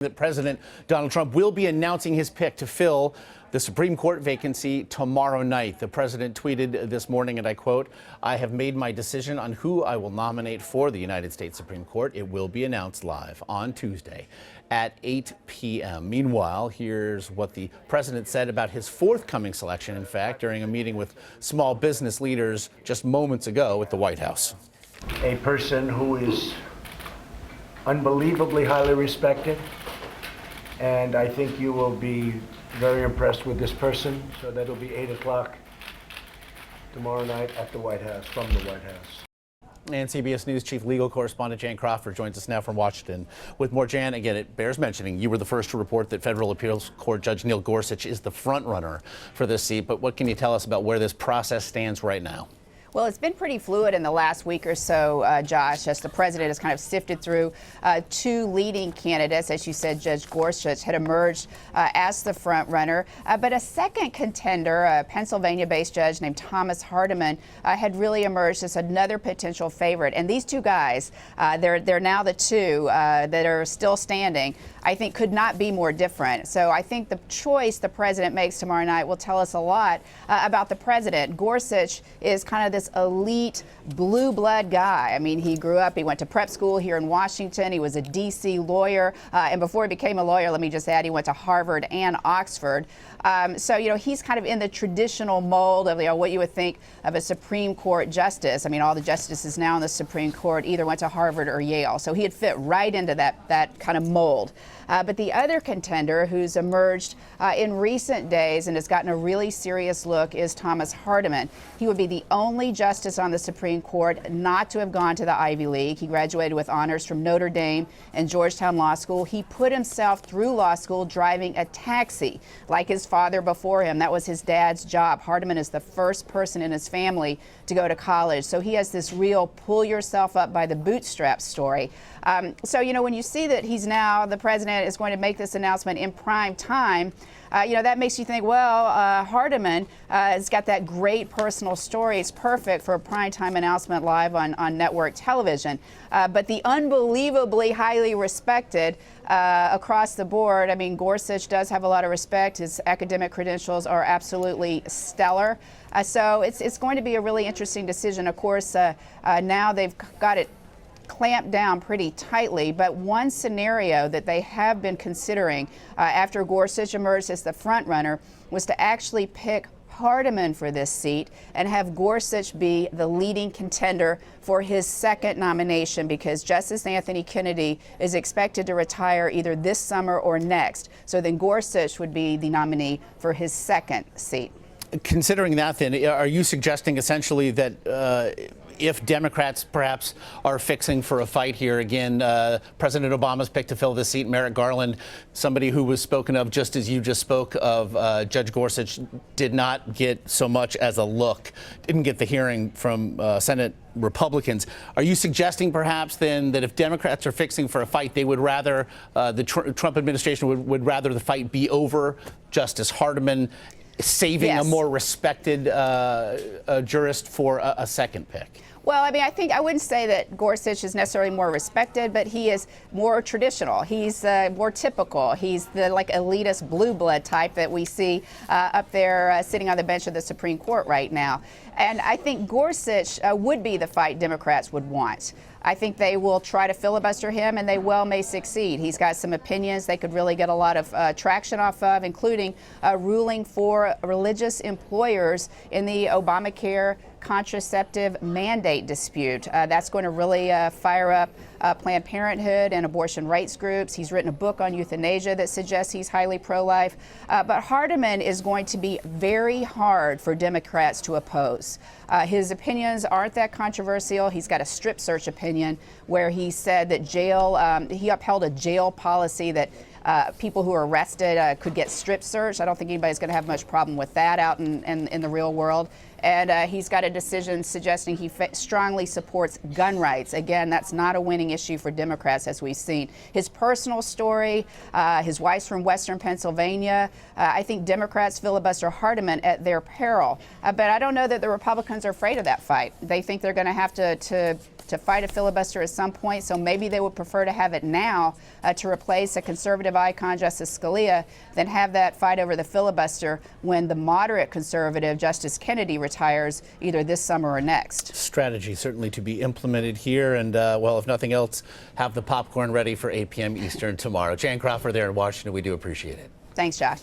That President Donald Trump will be announcing his pick to fill the Supreme Court vacancy tomorrow night. The president tweeted this morning, and I quote, "I have made my decision on who I will nominate for the United States Supreme Court. It will be announced live on Tuesday at 8 p.m. Meanwhile, here's what the president said about his forthcoming selection, in fact, during a meeting with small business leaders just moments ago at the White House. A person who is unbelievably highly respected, and I think you will be very impressed with this person. So that'll be 8 o'clock tomorrow night at the White House, from the White House. And CBS News chief legal correspondent Jan Crawford joins us now from Washington with more. Jan, again, it bears mentioning you were the first to report that federal appeals court judge Neil Gorsuch is the front runner for this seat. But what can you tell us about where this process stands right now? Well, it's been pretty fluid in the last week or so, Josh, as the president has kind of sifted through two leading candidates. As you said, Judge Gorsuch had emerged as the front runner, but a second contender, a Pennsylvania-based judge named Thomas Hardiman, had really emerged as another potential favorite. And these two guys, they're now the two that are still standing, I think could not be more different. So I think the choice the president makes tomorrow night will tell us a lot about the president. Gorsuch is kind of this elite blue blood guy. I mean, he grew up, he went to prep school here in Washington. He was a D.C. lawyer. And before he became a lawyer, let me just add, he went to Harvard and Oxford. So, he's kind of in the traditional mold of, what you would think of a Supreme Court justice. I mean, all the justices now in the Supreme Court either went to Harvard or Yale. So he had fit right into that kind of mold. But the other contender who's emerged in recent days and has gotten a really serious look is Thomas Hardiman. He would be the only justice on the Supreme Court not to have gone to the Ivy League. He graduated with honors from Notre Dame and Georgetown Law School. He put himself through law school driving a taxi like his father before him. That was his dad's job. Hardiman is the first person in his family to go to college. So he has this real pull yourself up by the bootstraps story. So, when you see that he's now, the president is going to make this announcement in prime time, that makes you think, well, Hardiman has got that great personal story. It's perfect for a primetime announcement live on network television. But the unbelievably highly respected across the board, I mean, Gorsuch does have a lot of respect. His academic credentials are absolutely stellar. So it's going to be a really interesting decision. Of course, now they've got it clamped down pretty tightly, but one scenario that they have been considering after Gorsuch emerged as the front runner was to actually pick Hardiman for this seat and have Gorsuch be the leading contender for his second nomination, because Justice Anthony Kennedy is expected to retire either this summer or next. So then Gorsuch would be the nominee for his second seat. Considering that, then, are you suggesting essentially that if Democrats perhaps are fixing for a fight here again, President Obama's pick to fill this seat, Merrick Garland, somebody who was spoken of just as you just spoke of, Judge Gorsuch, did not get so much as a look, didn't get the hearing from Senate Republicans. Are you suggesting perhaps then that if Democrats are fixing for a fight, they would rather, the Trump administration would rather the fight be over Justice Hardiman, saving a more respected jurist for a second pick? Well, I mean, I wouldn't say that Gorsuch is necessarily more respected, but he is more traditional. He's more typical. He's the elitist blue blood type that we see up there sitting on the bench of the Supreme Court right now. And I think Gorsuch would be the fight Democrats would want. I think they will try to filibuster him, and they well may succeed. He's got some opinions they could really get a lot of traction off of, including ruling for religious employers in the Obamacare contraceptive mandate dispute. That's going to really fire up Planned Parenthood and abortion rights groups. He's written a book on euthanasia that suggests he's highly pro-life. But Hardiman is going to be very hard for Democrats to oppose. His opinions aren't that controversial. He's got a strip search opinion where he said that he upheld a jail policy that people who are arrested could get strip searched. I don't think anybody's going to have much problem with that out in the real world. And he's got a decision suggesting he strongly supports gun rights. Again, that's not a winning issue for Democrats, as we've seen. His personal story, his wife's from Western Pennsylvania. I think Democrats filibuster Hardiman at their peril. But I don't know that the Republicans are afraid of that fight. They think they're going to have to to fight a filibuster at some point, so maybe they would prefer to have it now to replace a conservative icon, Justice Scalia, than have that fight over the filibuster when the moderate conservative Justice Kennedy retires either this summer or next. Strategy certainly to be implemented here, and well, if nothing else, have the popcorn ready for 8 p.m. Eastern tomorrow. Jan Crawford there in Washington, we do appreciate it. Thanks, Josh.